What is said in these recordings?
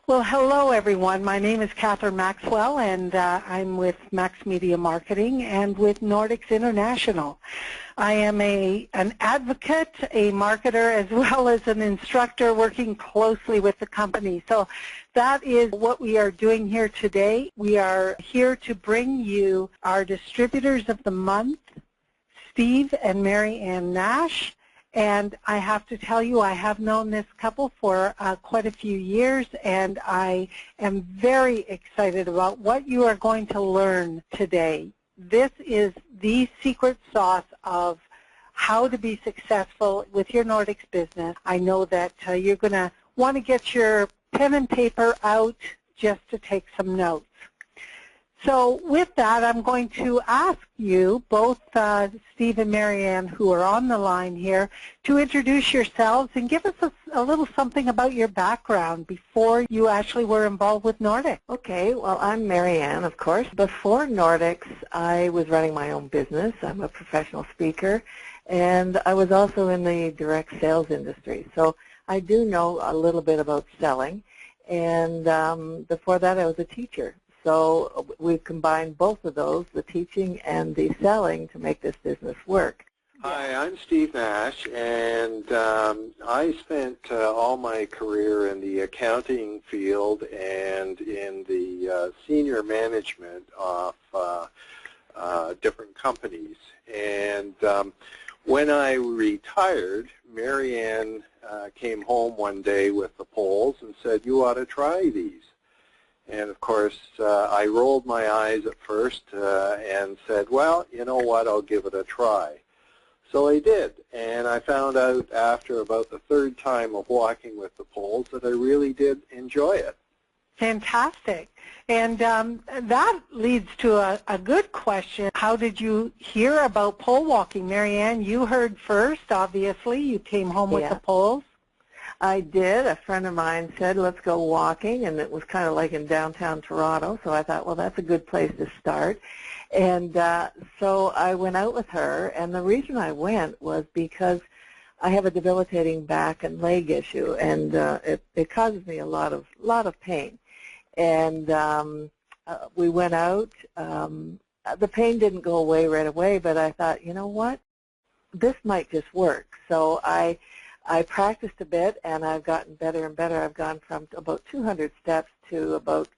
Well, hello everyone. My name is Catherine Maxwell, and I'm with Max Media Marketing and with Nordixx International. I am an advocate, a marketer, as well as an instructor working closely with the company. So that is what we are doing here today. We are here to bring you our Distributors of the Month, Steve and Marianne Nash. And I have to tell you, I have known this couple for quite a few years, and I am very excited about what you are going to learn today. This is the secret sauce of how to be successful with your Nordixx business. I know that you're going to want to get your pen and paper out just to take some notes. So with that, I'm going to ask you, both Steve and Marianne, who are on the line here, to introduce yourselves and give us a little something about your background before you actually were involved with Nordixx. Okay, well, I'm Marianne, of course. Before Nordixx, I was running my own business. I'm a professional speaker, and I was also in the direct sales industry. So I do know a little bit about selling, and before that, I was a teacher. So we've combined both of those, the teaching and the selling, to make this business work. Hi, I'm Steve Nash, and I spent all my career in the accounting field and in the senior management of different companies. And when I retired, Marianne came home one day with the polls and said, "You ought to try these." And of course, I rolled my eyes at first and said, well, you know what, I'll give it a try. So I did, and I found out after about the third time of walking with the poles that I really did enjoy it. Fantastic. And that leads to a good question. How did you hear about pole walking? Marianne, you heard first, obviously. You came home with the poles. I did. A friend of mine said, let's go walking, and it was kind of like in downtown Toronto, so I thought, well, that's a good place to start. And so I went out with her, and the reason I went was because I have a debilitating back and leg issue, and it causes me a lot of pain. And we went out. The pain didn't go away right away, but I thought, you know what, this might just work. So I practiced a bit, and I've gotten better and better. I've gone from about 200 steps to about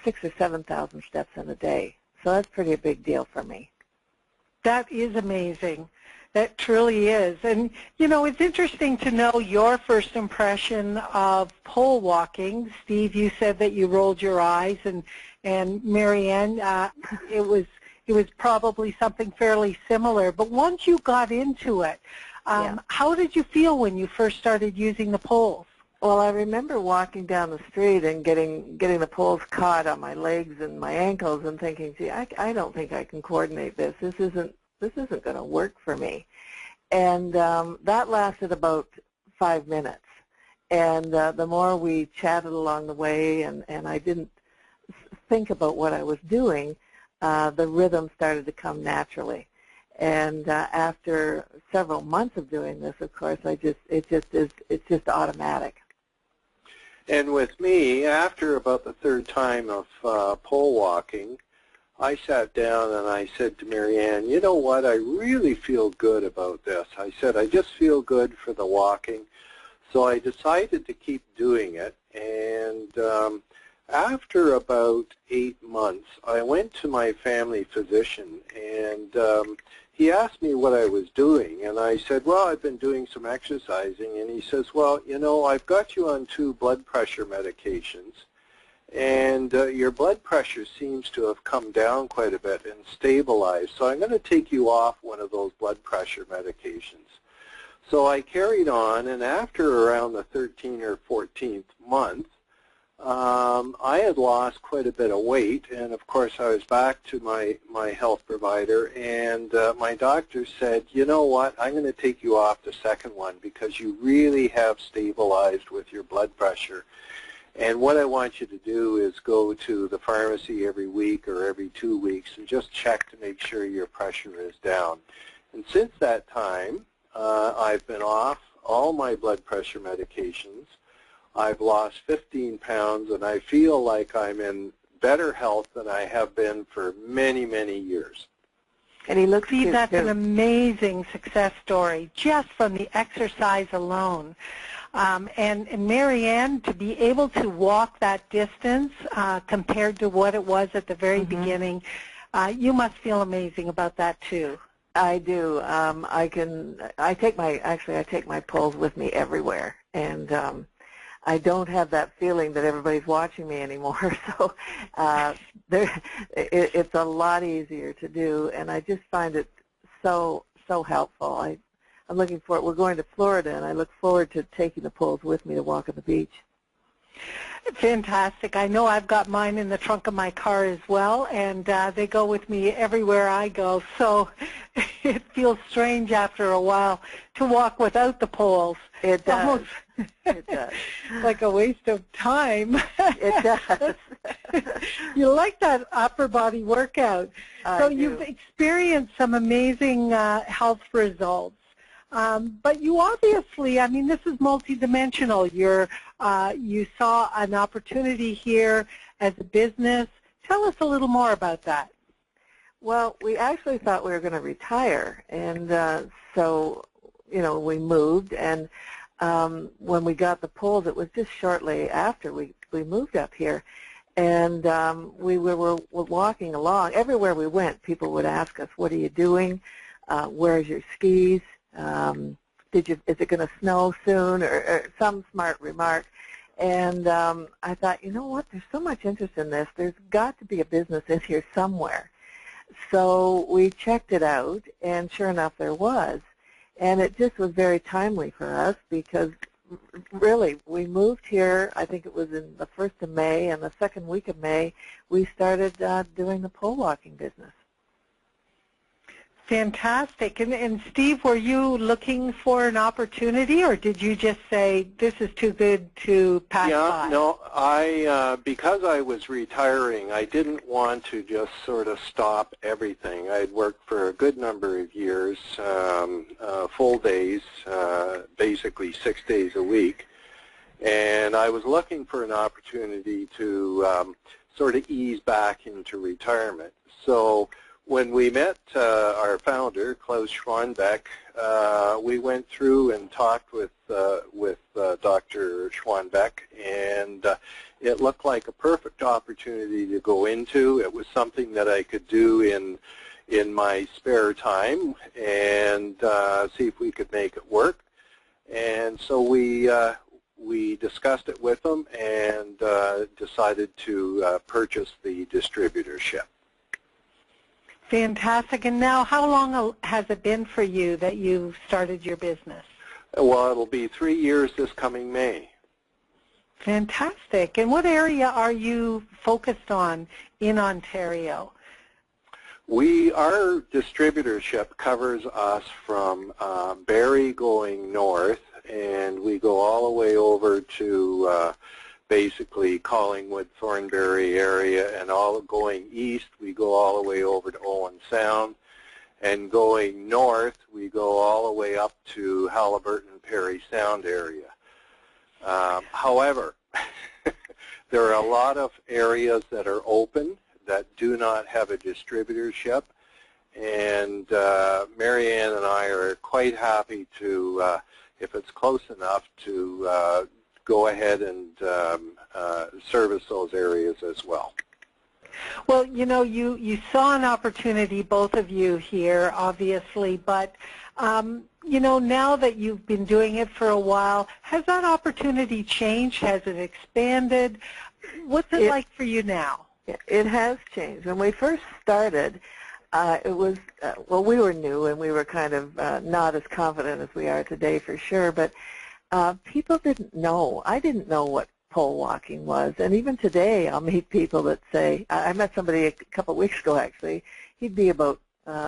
6,000 or 7,000 steps in a day. So that's pretty a big deal for me. That is amazing. That truly is. And, you know, it's interesting to know your first impression of pole walking. Steve, you said that you rolled your eyes, and Marianne, it was probably something fairly similar. But once you got into it, how did you feel when you first started using the poles? Well, I remember walking down the street and getting the poles caught on my legs and my ankles and thinking, gee, I don't think I can coordinate this. This isn't going to work for me. And that lasted about 5 minutes. And the more we chatted along the way, and I didn't think about what I was doing, the rhythm started to come naturally. And after several months of doing this, of course, it's just automatic. And with me, after about the third time of pole walking, I sat down and I said to Marianne, you know what, I really feel good about this. I said, I just feel good for the walking. So I decided to keep doing it. And after about 8 months, I went to my family physician, and he asked me what I was doing, and I said, well, I've been doing some exercising, and he says, well, you know, I've got you on 2 blood pressure medications, and your blood pressure seems to have come down quite a bit and stabilized, so I'm going to take you off one of those blood pressure medications. So I carried on, and after around the 13th or 14th month, I had lost quite a bit of weight, and of course I was back to my health provider, and my doctor said, you know what, I'm going to take you off the second one because you really have stabilized with your blood pressure. And what I want you to do is go to the pharmacy every week or every 2 weeks and just check to make sure your pressure is down. And since that time, I've been off all my blood pressure medications. I've lost 15 pounds, and I feel like I'm in better health than I have been for many, many years. And he looks See, cute, that's too. an amazing success story just from the exercise alone. And Marianne, to be able to walk that distance compared to what it was at the very beginning, you must feel amazing about that too. I do. I take my poles with me everywhere, and I don't have that feeling that everybody's watching me anymore. So it's a lot easier to do, and I just find it so helpful. I'm looking forward. We're going to Florida, and I look forward to taking the poles with me to walk on the beach. Fantastic. I know I've got mine in the trunk of my car as well, and they go with me everywhere I go. So it feels strange after a while to walk without the poles. It does. Almost it does. like a waste of time. It does. You like that upper body workout. So you've experienced some amazing health results. But you obviously, I mean, this is multidimensional. You saw an opportunity here as a business. Tell us a little more about that. Well, we actually thought we were going to retire, and so, you know, we moved, and when we got the poles, it was just shortly after we moved up here, and we were walking along. Everywhere we went, people would ask us, "What are you doing? Where's your skis? Is it going to snow soon?" or some smart remark. And I thought, you know what, there's so much interest in this. There's got to be a business in here somewhere. So we checked it out, and sure enough, there was. And it just was very timely for us because really we moved here, I think it was in the 1st of May, and the 2nd week of May, we started doing the pole walking business. Fantastic. And Steve, were you looking for an opportunity, or did you just say, this is too good to pass by? Yeah, no, because I was retiring, I didn't want to just sort of stop everything. I'd worked for a good number of years, full days, basically 6 days a week, and I was looking for an opportunity to sort of ease back into retirement. So when we met our founder, Klaus Schwanbeck, we went through and talked with Dr. Schwanbeck, and it looked like a perfect opportunity to go into. It was something that I could do in my spare time and see if we could make it work. And so we discussed it with them and decided to purchase the distributorship. Fantastic. And now, how long has it been for you that you've started your business? Well, it'll be 3 years this coming May. Fantastic. And what area are you focused on in Ontario? Our distributorship covers us from Barrie going north, and we go all the way over to basically Collingwood, Thornbury area, and all going east, we go all the way over to Owen Sound, and going north, we go all the way up to Halliburton, Perry Sound area. However, there are a lot of areas that are open that do not have a distributorship, and Marianne and I are quite happy to, if it's close enough, to go ahead and service those areas as well. Well, you know, you saw an opportunity, both of you here, obviously, but, you know, now that you've been doing it for a while, has that opportunity changed? Has it expanded? What's it like for you now? It has changed. When we first started, it was, well, we were new and we were kind of not as confident as we are today for sure, but people didn't know. I didn't know what pole walking was, and even today I'll meet people that say, I met somebody a couple of weeks ago actually, he'd be about,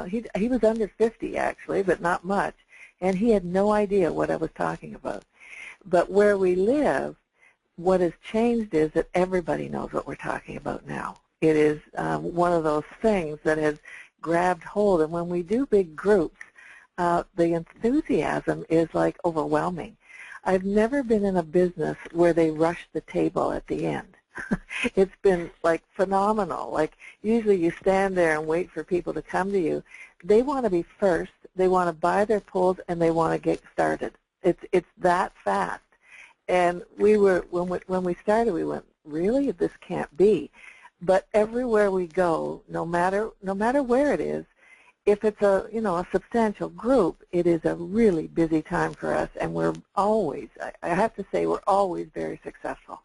he was under 50 actually, but not much, and he had no idea what I was talking about. But where we live, what has changed is that everybody knows what we're talking about now. It is one of those things that has grabbed hold, and when we do big groups, the enthusiasm is like overwhelming. I've never been in a business where they rush the table at the end. It's been like phenomenal. Like usually you stand there and wait for people to come to you. They want to be first. They want to buy their poles and they want to get started. It's that fast. And we were when we started, we went, really? This can't be. But everywhere we go, no matter where it is, if it's a substantial group, it is a really busy time for us, and we're always, I have to say, we're always very successful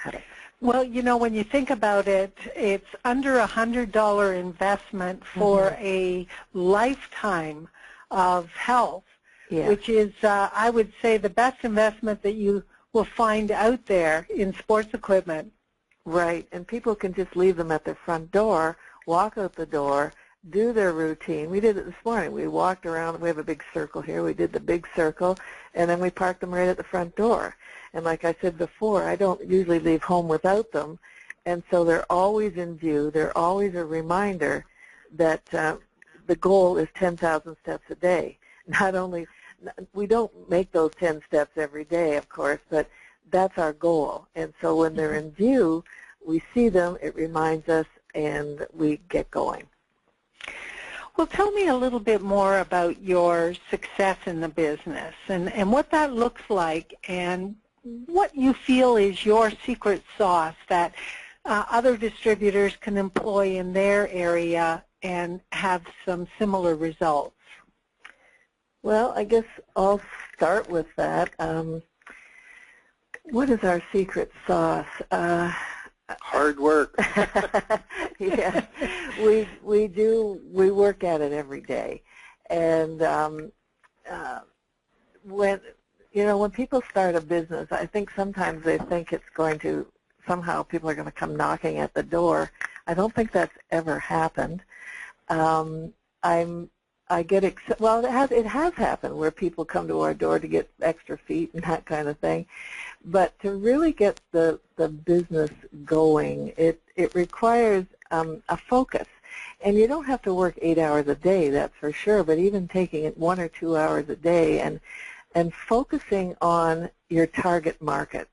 at it. Well, when you think about it, it's under $100 investment for a lifetime of health, which is, I would say, the best investment that you will find out there in sports equipment. Right, and people can just leave them at their front door, walk out the door, do their routine. We did it this morning. We walked around. We have a big circle here. We did the big circle, and then we parked them right at the front door. And like I said before, I don't usually leave home without them, and so they're always in view. They're always a reminder that the goal is 10,000 steps a day. Not only, we don't make those 10 steps every day, of course, but that's our goal. And so when they're in view, we see them, it reminds us, and we get going. Well, tell me a little bit more about your success in the business and what that looks like and what you feel is your secret sauce that other distributors can employ in their area and have some similar results. Well, I guess I'll start with that. What is our secret sauce? Hard work. Yeah, we work at it every day, and when people start a business, I think sometimes they think it's going to somehow people are going to come knocking at the door. I don't think that's ever happened. Well, it has happened where people come to our door to get extra feet and that kind of thing. But to really get the business going, it requires a focus. And you don't have to work 8 hours a day, that's for sure, but even taking it 1 or 2 hours a day and focusing on your target market.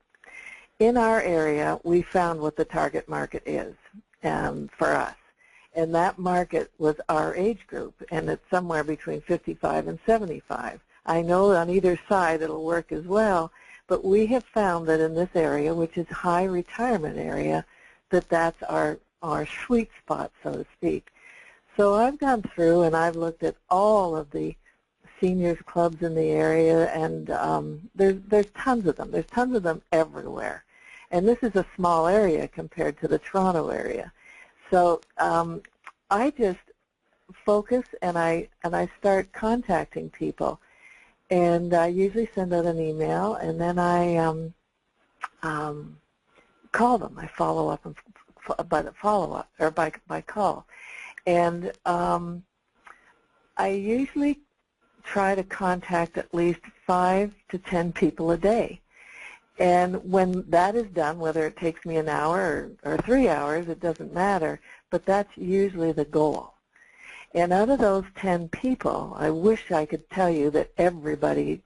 In our area, we found what the target market is for us. And that market was our age group, and it's somewhere between 55 and 75. I know on either side it'll work as well, but we have found that in this area, which is high retirement area, that's our sweet spot, so to speak. So I've gone through and I've looked at all of the seniors clubs in the area, and there's tons of them. There's tons of them everywhere. And this is a small area compared to the Toronto area. So I just focus and I start contacting people, and I usually send out an email, and then I call them. I follow up by call, and I usually try to contact at least 5 to 10 people a day. And when that is done, whether it takes me an hour or 3 hours, it doesn't matter, but that's usually the goal. And out of those 10 people, I wish I could tell you that everybody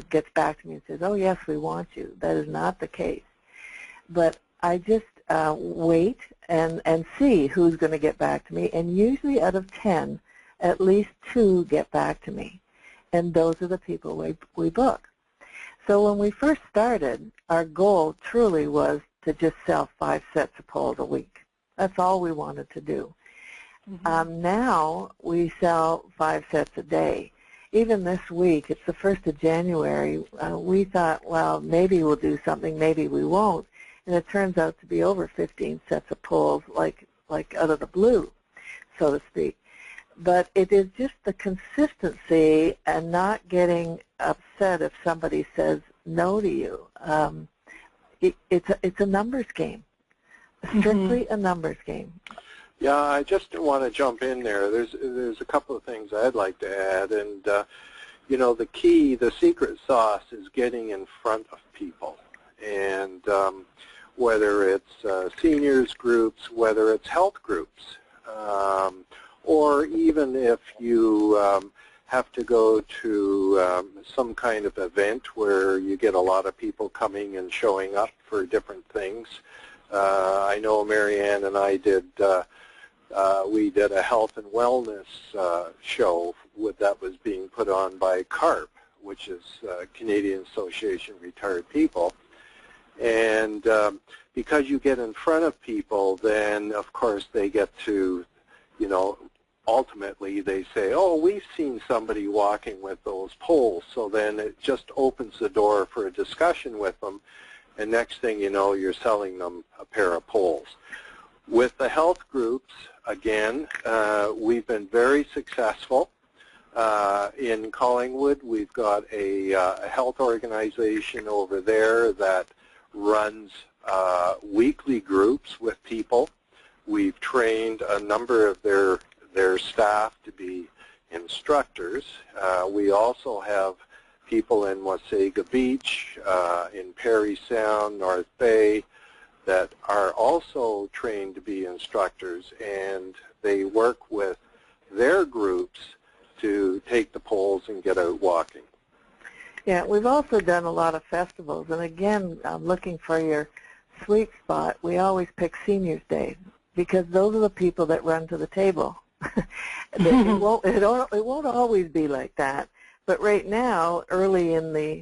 gets back to me and says, oh, yes, we want you. That is not the case. But I just wait and see who's going to get back to me, and usually out of 10, at least 2 get back to me, and those are the people we book. So when we first started, our goal truly was to just sell 5 sets of poles a week. That's all we wanted to do. Now we sell 5 sets a day. Even this week, it's the 1st of January, we thought, well, maybe we'll do something, maybe we won't. And it turns out to be over 15 sets of poles, like out of the blue, so to speak. But it is just the consistency and not getting upset if somebody says no to you. It's a numbers game, strictly a numbers game. Yeah, I just want to jump in there. There's a couple of things I'd like to add, and the key, the secret sauce, is getting in front of people, and whether it's seniors groups, whether it's health groups. Or even if you have to go to some kind of event where you get a lot of people coming and showing up for different things. I know Marianne and I did, we did a health and wellness show that was being put on by CARP, which is Canadian Association of Retired People. And because you get in front of people, then of course they get to, you know, ultimately they say, oh, we've seen somebody walking with those poles. So then it just opens the door for a discussion with them, and next thing you know, you're selling them a pair of poles. With the health groups, again, we've been very successful. In Collingwood, we've got a health organization over there that runs weekly groups with people. We've trained a number of their staff to be instructors. We also have people in Wasaga Beach, in Parry Sound, North Bay, that are also trained to be instructors, and they work with their groups to take the poles and get out walking. Yeah, we've also done a lot of festivals, and again, looking for your sweet spot, we always pick Seniors Day, because those are the people that run to the table. It won't always be like that, but right now, early in this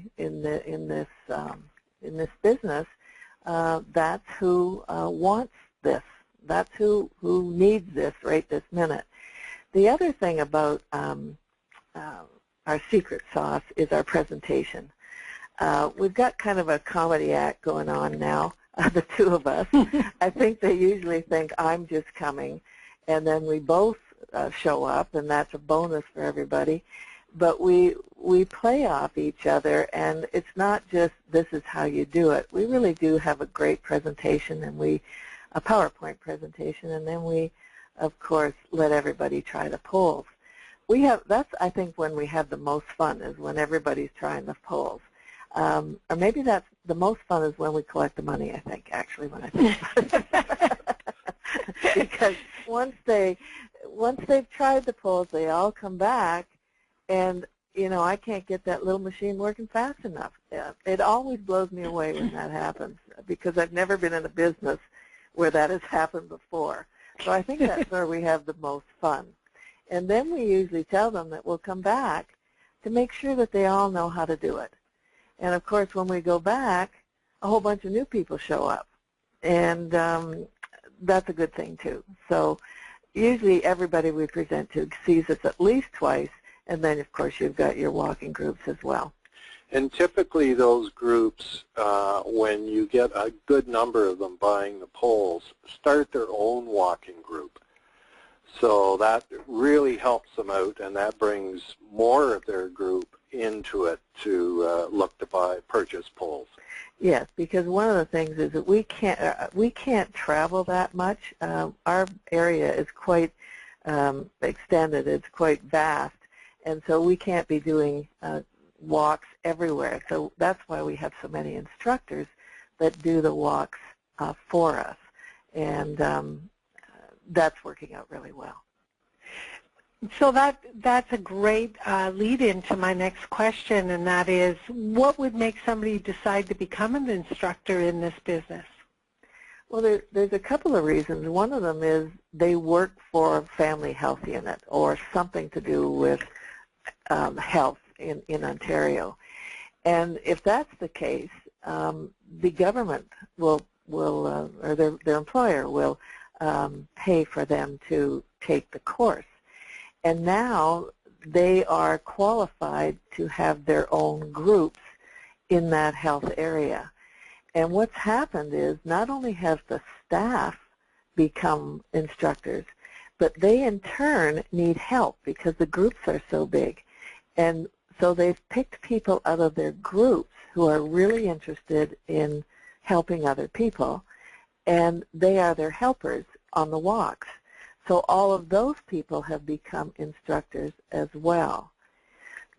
business, that's who wants this. That's who needs this right this minute. The other thing about our secret sauce is our presentation. We've got kind of a comedy act going on now, the two of us. I think they usually think I'm just coming, and then we both show up, and that's a bonus for everybody. But we play off each other, and it's not just this is how you do it. We really do have a great presentation, and a PowerPoint presentation, and then we, of course, let everybody try the poles. That's, I think, when we have the most fun, is when everybody's trying the poles. Or maybe that's the most fun is when we collect the money, I think, actually, when I think about it. Because once they've tried the poles, they all come back, and, you know, I can't get that little machine working fast enough. It always blows me away when that happens, because I've never been in a business where that has happened before. So I think that's where we have the most fun. And then we usually tell them that we'll come back to make sure that they all know how to do it. And, of course, when we go back, a whole bunch of new people show up. And that's a good thing, too. So usually everybody we present to sees us at least twice, and then, of course, you've got your walking groups as well. And typically those groups, when you get a good number of them buying the poles, start their own walking group. So that really helps them out, and that brings more of their group into it to look to purchase poles. Yes, because one of the things is that we can't travel that much. Our area is quite extended. It's quite vast, and so we can't be doing walks everywhere. So that's why we have so many instructors that do the walks for us, and that's working out really well. So that's a great lead into my next question, and that is, what would make somebody decide to become an instructor in this business? Well, there's a couple of reasons. One of them is they work for a family health unit or something to do with health in Ontario. And if that's the case, the government will or their employer will pay for them to take the course. And now they are qualified to have their own groups in that health area. And what's happened is not only have the staff become instructors, but they in turn need help because the groups are so big. And so they've picked people out of their groups who are really interested in helping other people, and they are their helpers on the walks. So all of those people have become instructors as well.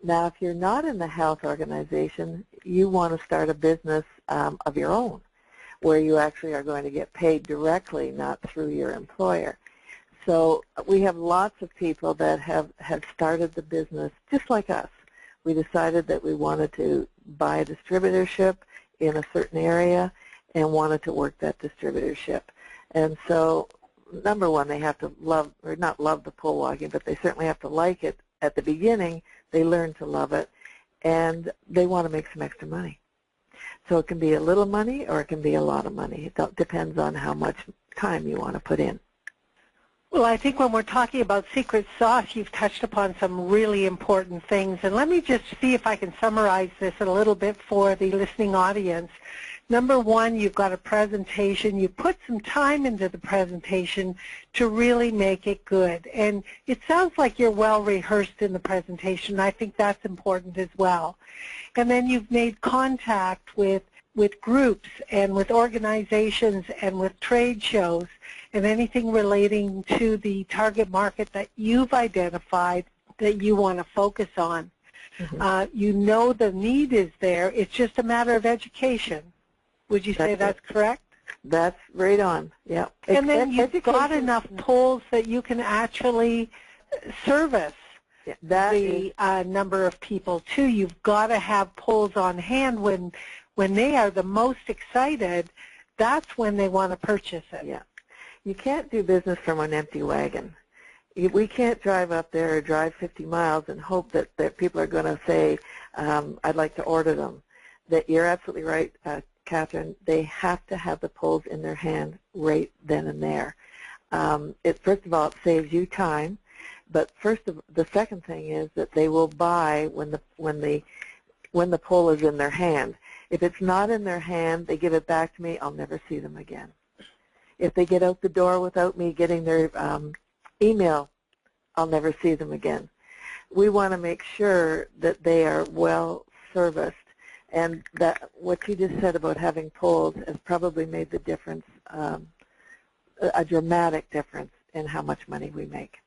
Now, if you're not in the health organization, you want to start a business of your own, where you actually are going to get paid directly, not through your employer. So we have lots of people that have started the business just like us. We decided that we wanted to buy a distributorship in a certain area and wanted to work that distributorship. And so, number one, they have to love, or not love the pole walking, but they certainly have to like it. At the beginning, they learn to love it, and they want to make some extra money. So it can be a little money or it can be a lot of money. It depends on how much time you want to put in. Well, I think when we're talking about secret sauce, you've touched upon some really important things. And let me just see if I can summarize this a little bit for the listening audience. Number one, you've got a presentation. You put some time into the presentation to really make it good. And it sounds like you're well rehearsed in the presentation. I think that's important as well. And then you've made contact with groups and with organizations and with trade shows and anything relating to the target market that you've identified that you want to focus on. Mm-hmm. You know the need is there. It's just a matter of education. Would you say that's correct? That's right on, yeah. And then you've got enough polls that you can actually service the number of people too. You've got to have polls on hand when they are the most excited. That's when they want to purchase it. Yeah. You can't do business from an empty wagon. We can't drive up there or drive 50 miles and hope that people are going to say, I'd like to order them. That you're absolutely right, Catherine. They have to have the polls in their hand right then and there. First of all, it saves you time, but the second thing is that they will buy when the poll is in their hand. If it's not in their hand, they give it back to me, I'll never see them again. If they get out the door without me getting their email, I'll never see them again. We want to make sure that they are well serviced, and that what you just said about having polls has probably made the difference, a dramatic difference in how much money we make.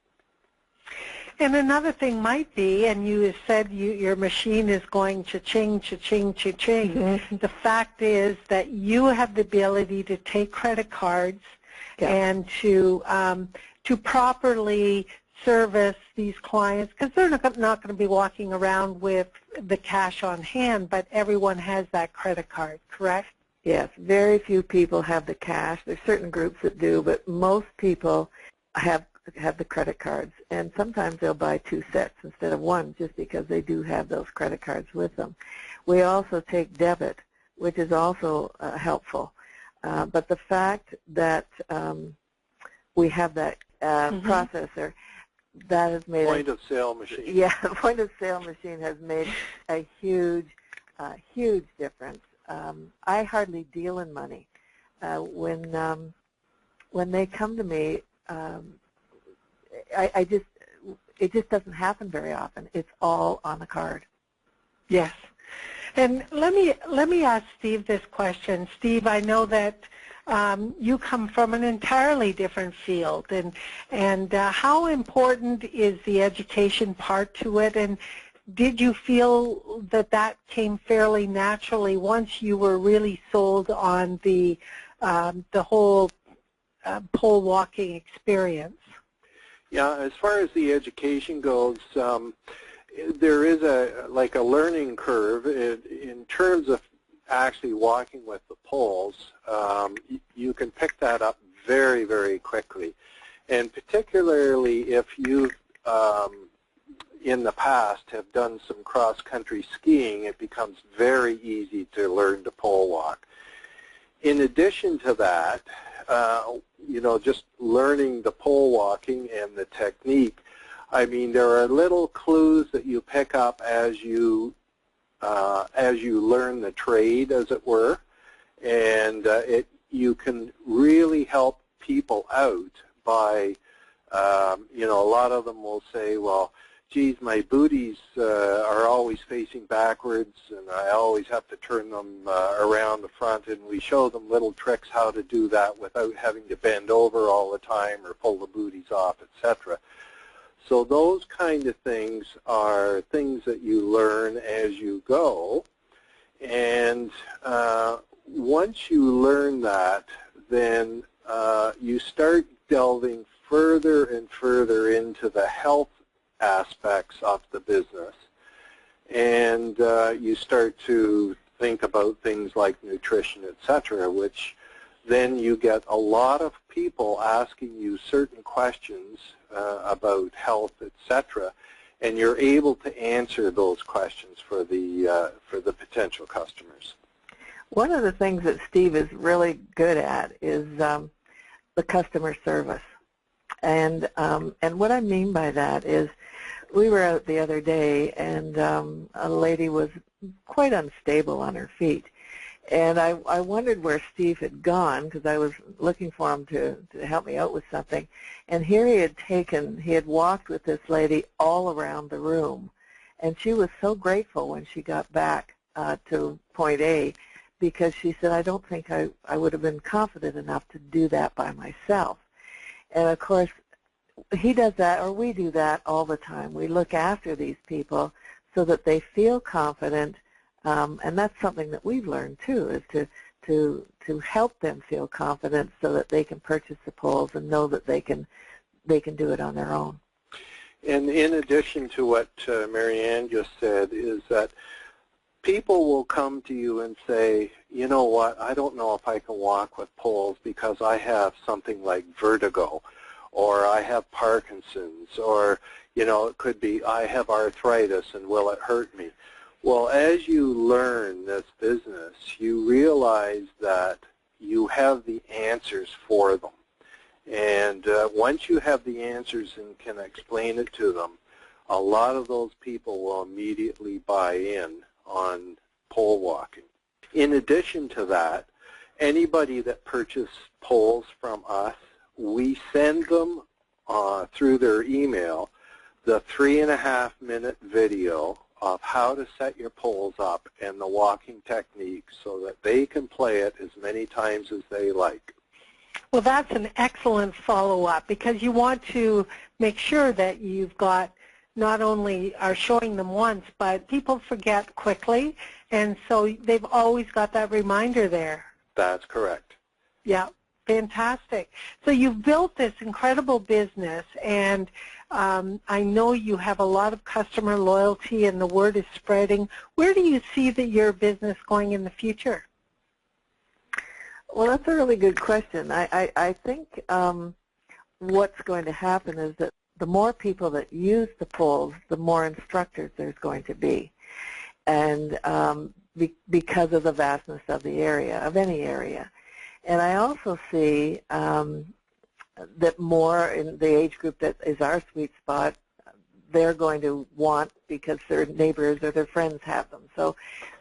And another thing might be, and you said your machine is going cha-ching, cha-ching, cha-ching. Mm-hmm. The fact is that you have the ability to take credit cards and to properly service these clients, because they're not going to be walking around with the cash on hand, but everyone has that credit card, correct? Yes, very few people have the cash. There's certain groups that do, but most people have the credit cards, and sometimes they'll buy 2 sets instead of 1 just because they do have those credit cards with them. We also take debit, which is also helpful. But the fact that we have that processor, that has made point-of-sale machine. Yeah, the point-of-sale machine has made a huge difference. I hardly deal in money. When they come to me, it just doesn't happen very often. It's all on the card. Yes. And let me ask Steve this question. Steve, I know that you come from an entirely different field, and how important is the education part to it? And did you feel that came fairly naturally once you were really sold on the whole pole walking experience? Yeah, as far as the education goes, there is a learning curve in terms of actually walking with the poles. You can pick that up very, very quickly, and particularly if you in the past have done some cross-country skiing, it becomes very easy to learn to pole walk. In addition to that, just learning the pole walking and the technique, I mean, there are little clues that you pick up as you learn the trade, as it were, and you can really help people out by, a lot of them will say, well, geez, my booties are always facing backwards, and I always have to turn them around the front, and we show them little tricks how to do that without having to bend over all the time or pull the booties off, etc. So those kind of things are things that you learn as you go, and once you learn that, then you start delving further and further into the health aspects of the business, and you start to think about things like nutrition, etc., which then you get a lot of people asking you certain questions about health, etc., and you're able to answer those questions for the potential customers. One of the things that Steve is really good at is the customer service, and what I mean by that is, we were out the other day, and a lady was quite unstable on her feet, and I wondered where Steve had gone, because I was looking for him to help me out with something, and here he had walked with this lady all around the room, and she was so grateful when she got back to point A, because she said, I don't think I would have been confident enough to do that by myself. And of course, he does that, or we do that all the time. We look after these people so that they feel confident, and that's something that we've learned too, is to help them feel confident so that they can purchase the poles and know that they can do it on their own. And in addition to what Marianne just said, is that people will come to you and say, you know what, I don't know if I can walk with poles because I have something like vertigo, or I have Parkinson's, or, you know, it could be I have arthritis and will it hurt me? Well, as you learn this business, you realize that you have the answers for them. And once you have the answers and can explain it to them, a lot of those people will immediately buy in on pole walking. In addition to that, anybody that purchases poles from us, we send them through their email the 3.5-minute video of how to set your poles up and the walking technique so that they can play it as many times as they like. Well, that's an excellent follow-up, because you want to make sure that you've got, not only are showing them once, but people forget quickly, and so they've always got that reminder there. That's correct. Yeah. Fantastic. So you've built this incredible business, and I know you have a lot of customer loyalty and the word is spreading. Where do you see your business going in the future? Well, that's a really good question. I think what's going to happen is that the more people that use the poles, the more instructors there's going to be. And because of the vastness of the area, of any area. And I also see that more in the age group that is our sweet spot, they're going to want because their neighbors or their friends have them. So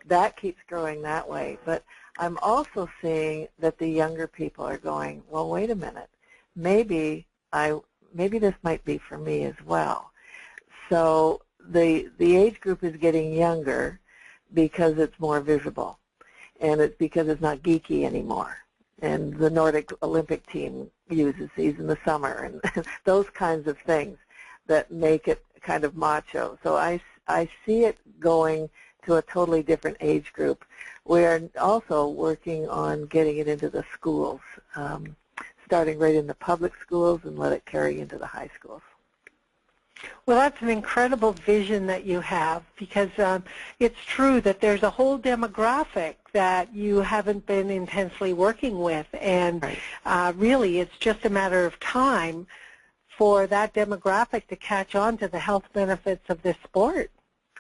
that keeps growing that way. But I'm also seeing that the younger people are going, well, wait a minute, maybe this might be for me as well. So the age group is getting younger because it's more visible, and it's because it's not geeky anymore. And the Nordic Olympic team uses these in the summer, and those kinds of things that make it kind of macho. So I see it going to a totally different age group. We're also working on getting it into the schools, starting right in the public schools and let it carry into the high schools. Well, that's an incredible vision that you have, because it's true that there's a whole demographic that you haven't been intensely working with, and right. Really it's just a matter of time for that demographic to catch on to the health benefits of this sport.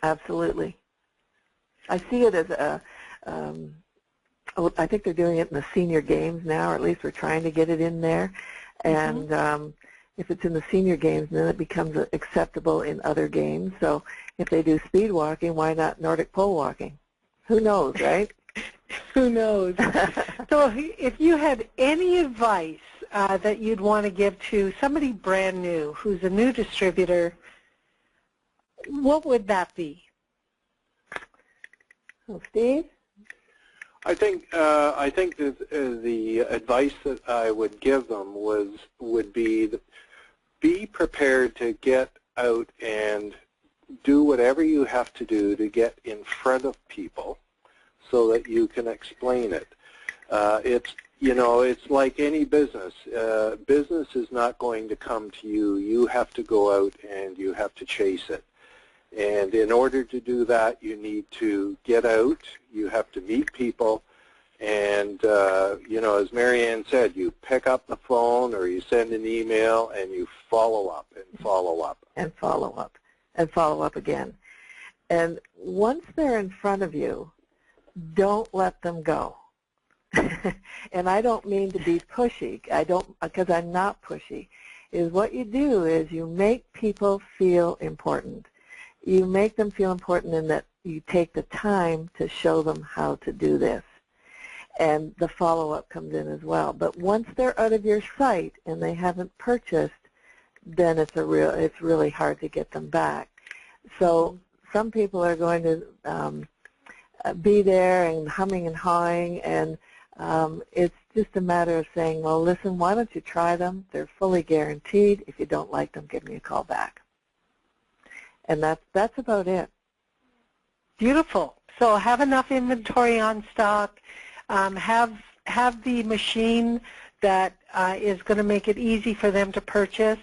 Absolutely. I see it as I think they're doing it in the senior games now, or at least we're trying to get it in there. And if it's in the senior games, then it becomes acceptable in other games. So if they do speed walking, why not Nordic pole walking? Who knows, right? Who knows? So if you had any advice that you'd want to give to somebody brand new who's a new distributor, what would that be? Well, Steve? I think that the advice that I would give them would be prepared to get out and do whatever you have to do to get in front of people so that you can explain it. you know, it's like any business. Business is not going to come to you. You have to go out and you have to chase it. And in order to do that, you need to get out. You have to meet people. And, you know, as Marianne said, you pick up the phone or you send an email and you follow up and follow up. And follow up and follow up again. And once they're in front of you, don't let them go. And I don't mean to be pushy. Because I'm not pushy. Is what you do is you make people feel important. You make them feel important in that you take the time to show them how to do this. And the follow-up comes in as well. But once they're out of your sight and they haven't purchased, then it's really hard to get them back. So some people are going to be there and humming and hawing, and it's just a matter of saying, well, listen, why don't you try them? They're fully guaranteed. If you don't like them, give me a call back. And that's about it. Beautiful. So have enough inventory on stock. Have the machine that is going to make it easy for them to purchase.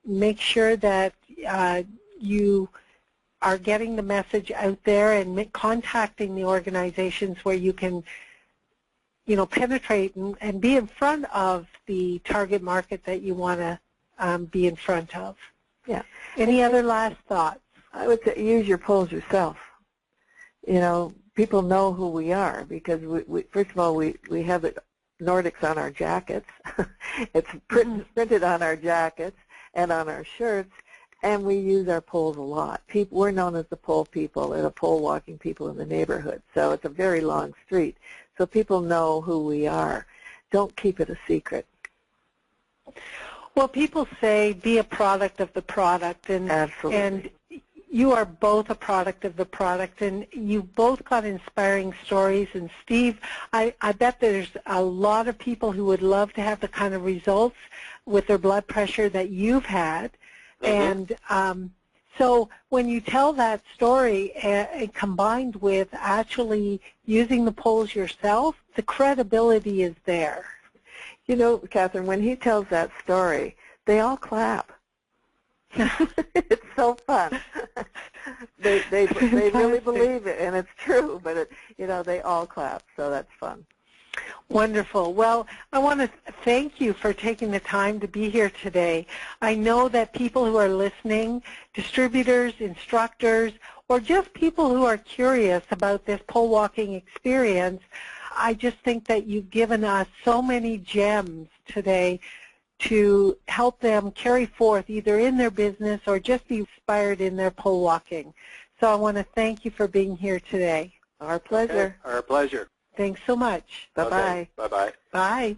Make sure that you are getting the message out there and contacting the organizations where you can, you know, penetrate and be in front of the target market that you want to be in front of. Yeah. Any other last thoughts? I would say use your polls yourself. You know, people know who we are because we first of all, we have it Nordixx on our jackets. It's printed on our jackets and on our shirts, and we use our poles a lot. We're known as the pole people and the pole walking people in the neighborhood. So it's a very long street. So people know who we are. Don't keep it a secret. Well, people say be a product of the product, and Absolutely. And you are both a product of the product, and you've both got inspiring stories. And Steve, I bet there's a lot of people who would love to have the kind of results with their blood pressure that you've had. And so when you tell that story combined with actually using the polls yourself, the credibility is there. You know, Catherine, when he tells that story, they all clap. It's so fun. They really believe it, and it's true. But you know, they all clap, so that's fun. Wonderful. Well, I want to thank you for taking the time to be here today. I know that people who are listening, distributors, instructors, or just people who are curious about this pole walking experience, I just think that you've given us so many gems today to help them carry forth either in their business or just be inspired in their pole walking. So I want to thank you for being here today. Our pleasure. Okay. Our pleasure. Thanks so much. Bye-bye. Okay. Bye-bye. Bye.